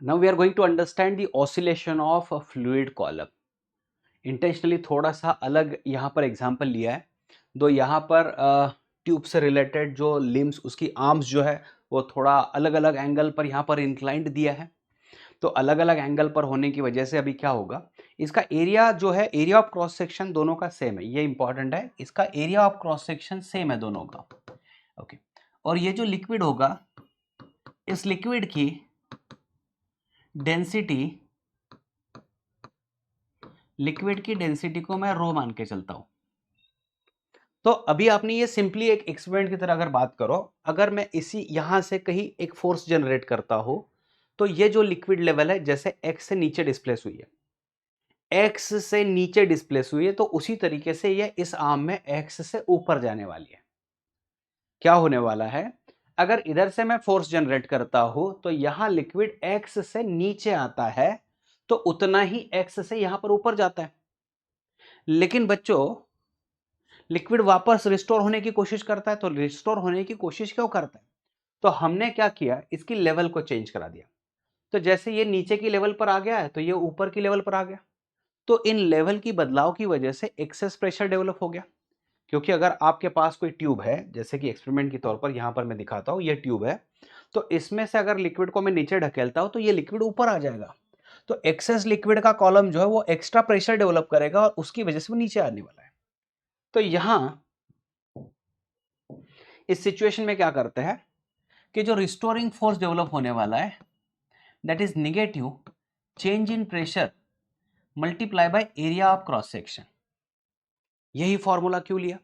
Now we are going to understand the oscillation of a fluid column. Intentionally थोड़ा सा अलग यहाँ पर एग्जाम्पल लिया है, दो यहाँ पर ट्यूब से रिलेटेड जो लिम्स उसकी आर्म्स जो है वो थोड़ा अलग अलग एंगल पर यहाँ पर इंक्लाइंड दिया है। तो अलग अलग एंगल पर होने की वजह से अभी क्या होगा, इसका एरिया जो है, एरिया ऑफ क्रॉस सेक्शन दोनों का सेम है, ये इंपॉर्टेंट है, इसका area of cross section same है दोनों का। ओके, और ये जो लिक्विड होगा, इस लिक्विड की डेंसिटी, लिक्विड की डेंसिटी को मैं रो मान के चलता हूं। तो अभी आपने ये सिंपली एक एक्सपेरिमेंट की तरह अगर बात करो, अगर मैं इसी यहां से कहीं एक फोर्स जनरेट करता हूं, तो ये जो लिक्विड लेवल है जैसे एक्स से नीचे डिस्प्लेस हुई है, एक्स से नीचे डिस्प्लेस हुई है, तो उसी तरीके से ये इस आर्म में एक्स से ऊपर जाने वाली है। क्या होने वाला है, अगर इधर से मैं फोर्स जनरेट करता हूं तो यहां लिक्विड एक्स से नीचे आता है, तो उतना ही एक्स से यहां पर ऊपर जाता है। लेकिन बच्चों, लिक्विड वापस रिस्टोर होने की कोशिश करता है, तो रिस्टोर होने की कोशिश क्यों करता है, तो हमने क्या किया, इसकी लेवल को चेंज करा दिया। तो जैसे ये नीचे की लेवल पर आ गया है, तो ये ऊपर की लेवल पर आ गया। तो इन लेवल की बदलाव की वजह से एक्सेस प्रेशर डेवलप हो गया। क्योंकि अगर आपके पास कोई ट्यूब है, जैसे कि एक्सपेरिमेंट के तौर पर यहां पर मैं दिखाता हूं, ये ट्यूब है, तो इसमें से अगर लिक्विड को मैं नीचे ढकेलता हूं तो ये लिक्विड ऊपर आ जाएगा। तो एक्सेस लिक्विड का कॉलम जो है वो एक्स्ट्रा प्रेशर डेवलप करेगा और उसकी वजह से वो नीचे आने वाला है। तो यहां इस सिचुएशन में क्या करते हैं कि जो रिस्टोरिंग फोर्स डेवलप होने वाला है, that is negative change in pressure multiply by area of cross section. यही फॉर्मूला क्यों लिया,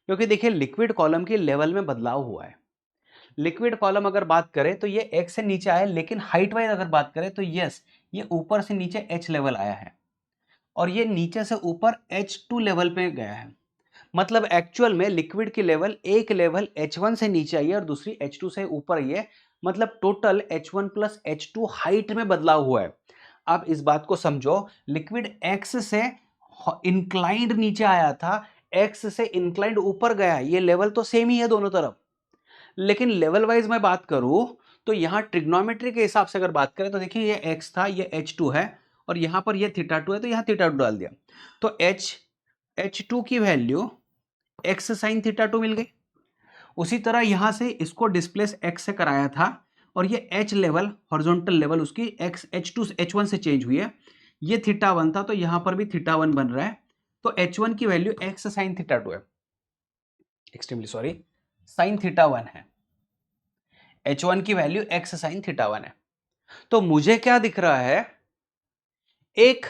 क्योंकि देखिए लिक्विड कॉलम के लेवल में बदलाव हुआ है। लिक्विड कॉलम अगर बात करें तो ये x से नीचे आया है, लेकिन हाइट वाइज अगर बात करें तो यस, ये ऊपर से नीचे h लेवल आया है और ये नीचे से ऊपर h2 लेवल पे गया है। मतलब एक्चुअल में लिक्विड की लेवल, एक लेवल h1 से नीचे आई है और दूसरी h2 से ऊपर आई है। मतलब total h1 plus h2 height में बदलाव हुआ है। आप इस बात को समझो, लिक्विड x से इंक्लाइंड नीचे आया था, x से इंक्लाइंड ऊपर गया, ये लेवल तो सेम ही है दोनों तरफ। लेकिन लेवल वाइज मैं बात करूं तो यहां ट्रिग्नोमेट्री के हिसाब से अगर बात करें तो देखिए ये x था, ये h2 है और यहां पर ये θ2 है, तो यहां θ2 डाल दिया, तो h2 की वैल्यू x साइन θ2 मिल गई। उसी तरह यहां से इसको डिस्प्लेस x से कराया था और ये h लेवल, हॉरिजॉन्टल लेवल उसकी x h2 से h1 से चेंज हुई है, ये θ1 था, तो यहां पर भी θ1 बन रहा है। तो h1 की वैल्यू x साइन θ2 है, एक्सट्रीमली सॉरी, साइन θ1 है। h1 की वैल्यू x साइन θ1 है। तो मुझे क्या दिख रहा है, एक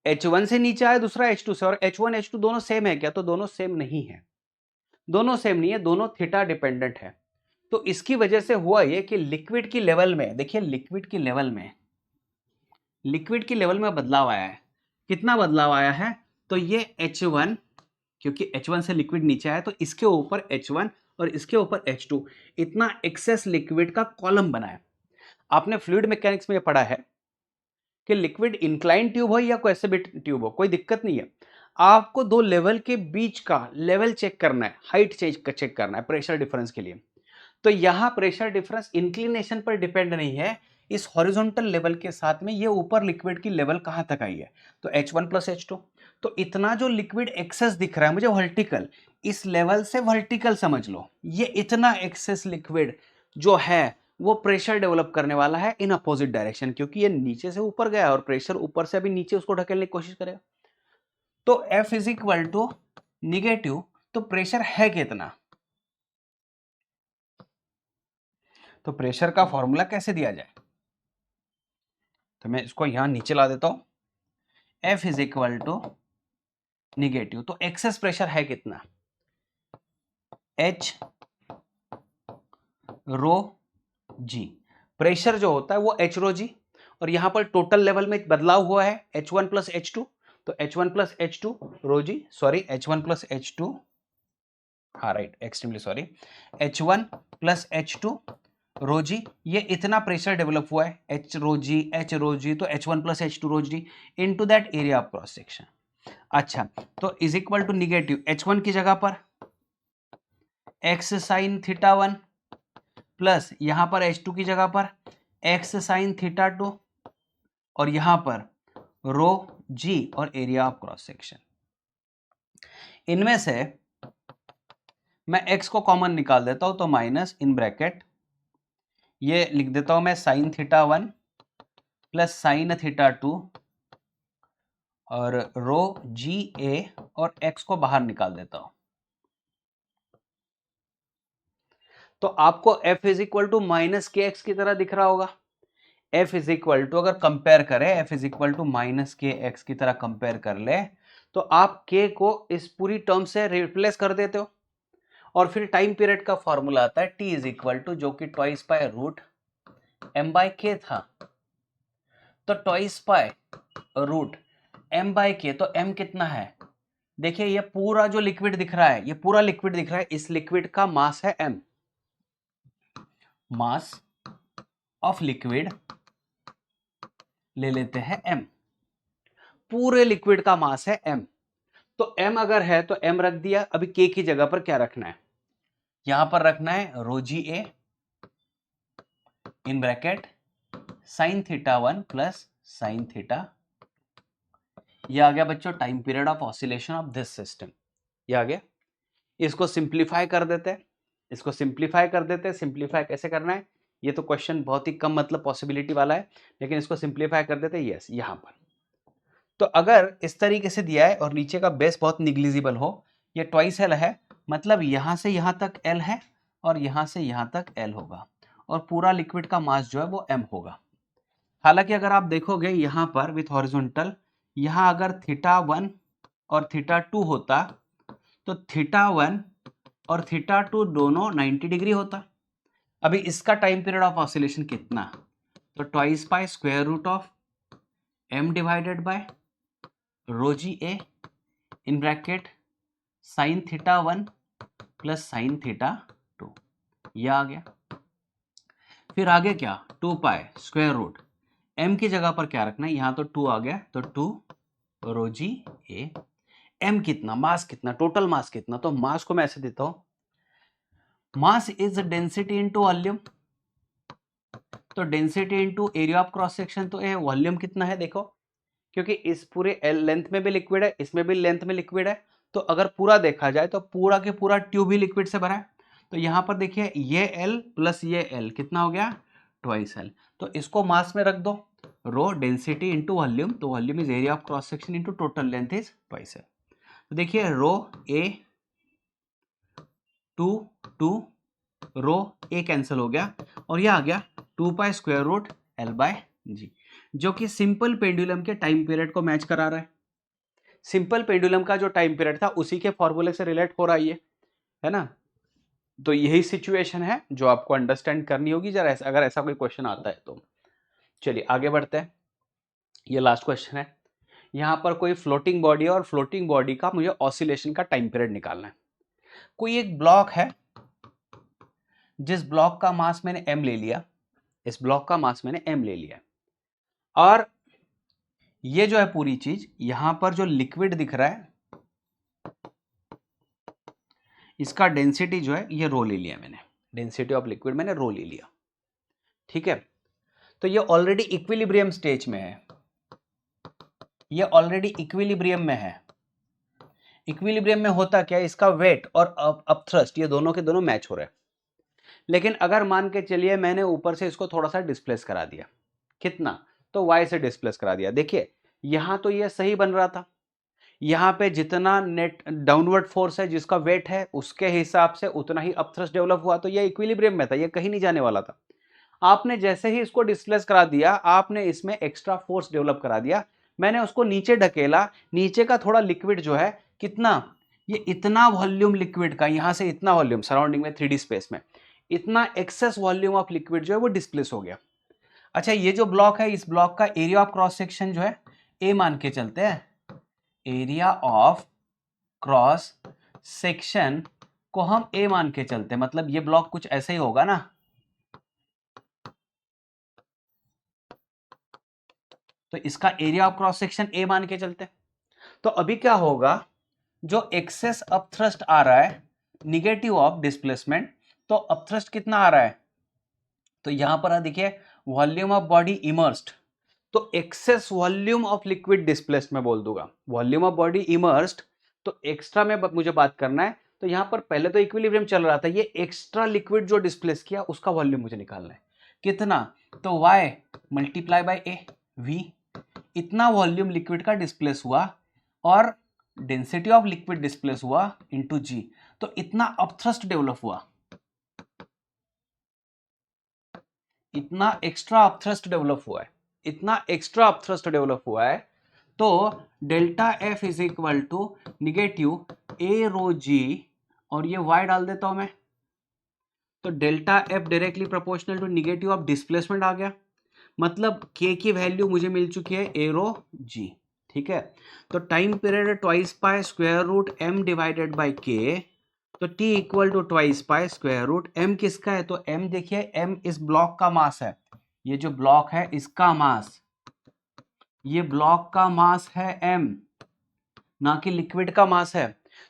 h1 से नीचे आया, दूसरा h2 से, और h1 h2 दोनों सेम है क्या, तो दोनों सेम नहीं है, दोनों सेम नहीं है, दोनों थीटा डिपेंडेंट है। तो इसकी वजह से हुआ ये कि लिक्विड की लेवल में, देखिए लिक्विड की लेवल में, लिक्विड की लेवल में बदलाव आया है। कितना बदलाव आया है, तो ये h1, क्योंकि h1 से लिक्विड नीचे आया तो इसके ऊपर h1 और इसके ऊपर h2, इतना एक्सेस लिक्विड का कॉलम बना है। आपने फ्लूइड मैकेनिक्स में पढ़ा है कि लिक्विड इंक्लाइन ट्यूब हो या कोई ऐसे भी ट्यूब हो, कोई दिक्कत नहीं है, आपको दो लेवल के बीच का लेवल चेक करना है, हाइट चेक करना है प्रेशर डिफरेंस के लिए। तो यहां प्रेशर डिफरेंस इंक्लिनेशन पर डिपेंड नहीं है, इस हॉरिजॉन्टल लेवल के साथ में ये ऊपर लिक्विड की लेवल कहां तक आई है, तो h1 प्लस h2। तो इतना जो लिक्विड एक्सेस दिख रहा है मुझे वर्टिकल, इस लेवल से वर्टिकल समझ लो, ये इतना एक्सेस लिक्विड जो है वो प्रेशर डेवलप करने वाला है इन अपोजिट डायरेक्शन, क्योंकि ये नीचे से ऊपर गया और प्रेशर ऊपर से अभी नीचे उसको ढकेलने की कोशिश करेगा। तो F is equal to negative, तो प्रेशर है कितना, तो प्रेशर का फॉर्मूला कैसे दिया जाए, तो मैं इसको यहां नीचे ला देता हूं, F is equal to negative, तो एक्सेस प्रेशर है कितना, H रो जी, प्रेशर जो होता है वो H रो जी, और यहां पर टोटल लेवल में बदलाव हुआ है H1 प्लस H2, तो H1 प्लस H2 रो जी, सॉरी H1 प्लस H2, हाँ right, extremely sorry, H1 plus H2 rho जी, ये इतना प्रेशर डेवलप हुआ है H रो जी, तो H1 plus H2 rho g into that area of cross section. अच्छा, तो is equal to negative H1 की जगह पर x साइन θ1 प्लस यहां पर H2 की जगह पर एक्स साइन थीटा 2 और यहां पर रो जी और एरिया ऑफ क्रॉस सेक्शन। इनमें से मैं x को कॉमन निकाल देता हूं तो माइनस इन ब्रैकेट ये लिख देता हूं मैं sign theta 1 plus sine theta 2 और रो जी ए और x को बाहर निकाल देता हूं। तो आपको f is equal to minus k x की तरह दिख रहा होगा। f इज इक्वल टू अगर कंपेयर करें f is equal to minus k x की तरह कंपेयर कर ले तो आप k को इस पूरी टर्म से रिप्लेस कर देते हो और फिर टाइम पीरियड का फॉर्मूला आता है t इज इक्वल टू जो कि twice by root m by k था। तो twice by root m by k, तो m कितना है? देखिए ये पूरा जो लिक्विड दिख रहा है, ये पूरा लिक्विड दिख रहा है, इस लिक्विड का मास है m। मास ऑफ लिक्विड ले लेते हैं m, पूरे लिक्विड का मास है m। तो m अगर है तो m रख दिया। अभी k की जगह पर क्या रखना है? यहां पर रखना है rho g A in bracket sine theta 1 plus sine theta. ये आ गया बच्चों time period of oscillation of this system. ये आ गया। इसको सिंप्लीफाई कर देते हैं, इसको सिंप्लीफाई कर देते हैं। सिंप्लीफाई कैसे करना है? ये तो क्वेश्चन बहुत ही कम मतलब पॉसिबिलिटी वाला है, लेकिन इसको सिंप्लीफाई कर देते हैं। यस, यहां पर तो अगर इस तरीके से दिया है और नीचे का बेस बहुत निग्लिजिबल हो, ये ट्वाइस एल है, मतलब यहां से यहां तक एल है और यहां से यहां तक एल होगा और पूरा लिक्विड का मास जो है वो एम होगा। हालांकि अगर आप देखोगे यहां पर विथ हॉरिजॉन्टल, यहां अगर थीटा 1 और थीटा 2 होता तो थीटा 1 और थीटा 2 दोनों 90 डिग्री होता। अभी इसका टाइम पीरियड ऑफ ऑसिलेशन कितना? तो twice by square root of m divided by rho g A in bracket sine theta 1 plus sine theta 2। यह आ गया। फिर आगे क्या? 2 पाई स्क्वायर रूट m की जगह पर क्या रखना है? यहां तो 2 आ गया, तो 2 रो जी ए। m कितना? मास कितना? टोटल मास कितना? तो मास को मैं ऐसे देता हूं, mass is density into volume. तो density into area of cross section, तो ये वॉल्यूम कितना है देखो, क्योंकि इस पूरे लेंथ में भी लिक्विड है, इसमें भी लेंथ में लिक्विड है। तो अगर पूरा देखा जाए तो पूरा के पूरा ट्यूब ही लिक्विड से भरा है। तो यहां पर देखिए ये L प्लस ये L कितना हो गया? Twice L। तो इसको मास में रख दो, रो डेंसिटी इंटू वॉल्यूम, तो volume is area of cross section into total length is twice L। तो देखिए rho A 2 rho A cancel हो गया और यह आ गया 2 pi square root L by g, जो कि सिंपल पेंडुलम के टाइम पीरियड को मैच करा रहा है। सिंपल पेंडुलम का जो टाइम पीरियड था उसी के फॉर्मूले से रिलेट हो रहा है ना। तो यही सिचुएशन है जो आपको अंडरस्टैंड करनी होगी जरा अगर ऐसा कोई क्वेश्चन आता है तो। चलिए आगे बढ़ते हैं। ये लास्ट क्वेश्चन है। यहां पर कोई फ्लोटिंग बॉडी है और फ्लोटिंग बॉडी का मुझे ऑसिलेशन का टाइम पीरियड निकालना है। कोई एक ब्लॉक है, जिस ब्लॉक का मास मैंने m ले लिया, इस ब्लॉक का मास मैंने m ले लिया, और ये जो है पूरी चीज, यहां पर जो लिक्विड दिख रहा है इसका डेंसिटी जो है ये रो ले लिया मैंने, डेंसिटी ऑफ लिक्विड मैंने रो ले लिया। ठीक है, तो ये ऑलरेडी इक्विलिब्रियम स्टेज में है, ये ऑलरेडी इक्विलिब्रियम में है। इक्विलिब्रियम में होता क्या है, इसका वेट और अपथ्रस्ट ये दोनों के दोनों मैच हो रहे हैं। लेकिन अगर मान के चलिए मैंने ऊपर से इसको थोड़ा सा डिस्प्लेस करा दिया, कितना? तो y से डिस्प्लेस करा दिया। देखिए यहां तो ये सही बन रहा था, यहां पे जितना नेट डाउनवर्ड फोर्स है जिसका वेट है उसके हिसाब से उतना ही अपथ्रस्ट डेवलप हुआ, तो ये इक्विलिब्रियम में था, ये कहीं नहीं जाने वाला था। आपने जैसे ही इसको डिस्प्लेस करा दिया, आपने इसमें एक्स्ट्रा फोर्स डेवलप करा दिया, मैंने उसको नीचे ढकेला, नीचे का थोड़ा लिक्विड जो है कितना, ये इतना वॉल्यूम लिक्विड का, यहां से इतना वॉल्यूम सराउंडिंग में 3D स्पेस में इतना एक्सेस वॉल्यूम ऑफ लिक्विड जो है वो डिस्प्लेस हो गया। अच्छा ये जो ब्लॉक है, इस ब्लॉक का एरिया ऑफ क्रॉस सेक्शन जो है ए मान के चलते हैं, एरिया ऑफ क्रॉस सेक्शन को हम ए मान के चलते हैं, मतलब ये ब्लॉक कुछ ऐसे ही होगा ना। तो इसका area of cross section A मान के चलते हैं। तो अभी क्या होगा, जो एक्सेस अपथ्रस्ट आ रहा है निगेटिव ऑफ डिस्प्लेसमेंट, तो अपथ्रस्ट कितना आ रहा है, तो यहां पर देखिए वॉल्यूम ऑफ बॉडी इमर्स्ड, तो excess volume of liquid displaced मैं बोल दूंगा। वॉल्यूम ऑफ बॉडी इमर्स्ड, तो एक्स्ट्रा में मुझे बात करना है, तो यहां पर पहले तो इक्विलिब्रियम चल रहा था, ये एक्स्ट्रा लिक्विड जो डिस्प्लेस किया उसका वॉल्यूम मुझे निकालना है। कितना? तो y multiply by a, v, इतना वॉल्यूम लिक्विड का डिस्प्लेस हुआ और डेंसिटी ऑफ लिक्विड डिस्प्लेस हुआ इनटू g, तो इतना अपथ्रस्ट डेवलप हुआ, इतना एक्स्ट्रा अपथ्रस्ट डेवलप हुआ है, इतना एक्स्ट्रा अपथ्रस्ट डेवलप हुआ है। तो delta F is equal to negative A rho g, और ये y डाल देता हूं मैं, तो delta F directly proportional to negative of displacement आ गया, मतलब k की वैल्यू मुझे मिल चुकी है ए रो जी। ठीक है, तो टाइम पीरियड है twice pi square root m divided by k, तो t equal to twice pi square root m किसका है, तो m देखिए m इस ब्लॉक का मास है, ये जो ब्लॉक है इसका मास, ये ब्लॉक का मास है m, ना कि लिक्विड का मास है।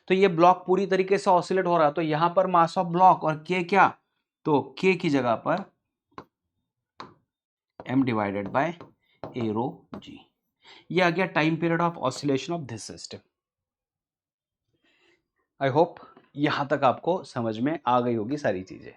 तो ये ब्लॉक पूरी तरीके से ऑसिलेट हो रहा है, तो यहां पर मास ऑफ ब्लॉक और k क्या, तो k की जगह पर m divided by a rho g, ये आ गया time period of oscillation of this system. I hope यहां तक आपको समझ में आ गई होगी सारी चीजें।